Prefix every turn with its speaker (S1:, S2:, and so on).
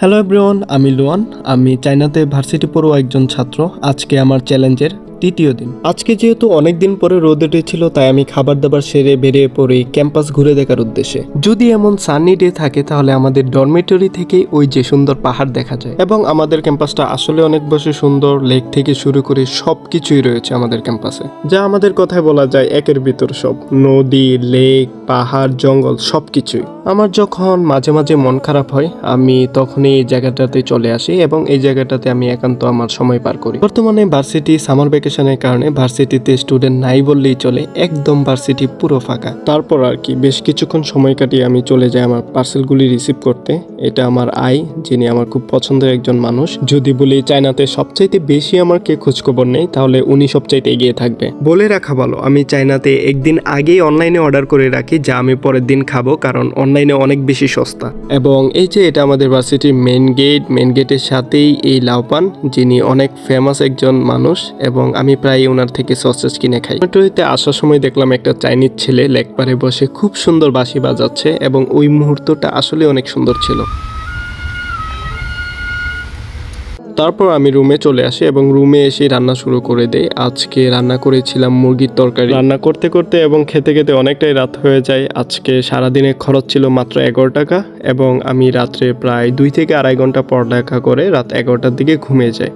S1: Hello everyone, আমি Lhuan. আমি চায়নাতে ভার্সিটি পড়ুয়া একজন ছাত্র। আজকে আমার চ্যালেঞ্জের তৃতীয় দিন। আজকে যেহেতু অনেক দিন পরে রোদ উঠেছিল, তাই আমি খাবার দাবার সেরে বেরিয়ে পড়ি ক্যাম্পাস ঘুরে দেখার উদ্দেশ্যে। যদি এমন সানি ডে থাকে তাহলে আমাদের ডরমিটরি থেকে ওই যে সুন্দর পাহাড় দেখা যায়, এবং আমাদের ক্যাম্পাসটা আসলে অনেক বেশি সুন্দর। লেক থেকে শুরু করে সবকিছুই রয়েছে আমাদের ক্যাম্পাসে, যা আমাদের কথায় বলা যায় একের ভিতর সব। নদী, লেক, পাহাড়, জঙ্গল সবকিছুই। আমার যখন মাঝে মাঝে মন খারাপ হয়, আমি তখনই এই জায়গাটাতে চলে আসি এবং এই জায়গাটাতে আমি একান্ত আমার সময় পার করি। বর্তমানে ভার্সিটি সামার ভ্যাকেশনের কারণে ভার্সিটিতে স্টুডেন্ট নাই বললেই চলে, একদম ভার্সিটি পুরো ফাঁকা। তারপর আর কি বেশ কিছুক্ষণ সময় কাটিয়ে আমি চলে যাই আমার পার্সেলগুলি রিসিভ করতে। এটা আমার আই, যিনি আমার খুব পছন্দের একজন মানুষ। যদি বলি চায়নাতে সবচাইতে বেশি আমার কে খোঁজখবর নেই, তাহলে উনি সবচাইতে এগিয়ে থাকবে। বলে রাখা ভালো, আমি চায়নাতে একদিন আগেই অনলাইনে অর্ডার করে রাখি, যা আমি পরের দিন খাবো, কারণ অনলাইনে অনেক বেশি সস্তা। এবং এই যে এটা আমাদের ভার্সিটির মেন গেটের সাথেই এই লাউপান, যিনি অনেক ফেমাস একজন মানুষ, এবং আমি প্রায় ওনার থেকে সসেজ কিনে খাই। মেট্রোতে আসার সময় দেখলাম একটা চাইনিজ ছেলে লেক পারে বসে খুব সুন্দর বাঁশি বাজাচ্ছে, এবং ওই মুহূর্তটা আসলে অনেক সুন্দর ছিল। তারপর আমি রুমে চলে আসি এবং রুমে এসে রান্না শুরু করে দেই। আজকে রান্না করেছিলাম মুরগির তরকারি। রান্না করতে করতে এবং খেতে খেতে অনেকটাই রাত হয়ে যায়। আজকে সারাদিনের খরচ ছিল মাত্র 11 টাকা, এবং আমি রাত্রে প্রায় 2 থেকে আড়াই ঘন্টা পড়ালেখা করে রাত 11টার দিকে ঘুমিয়ে যাই।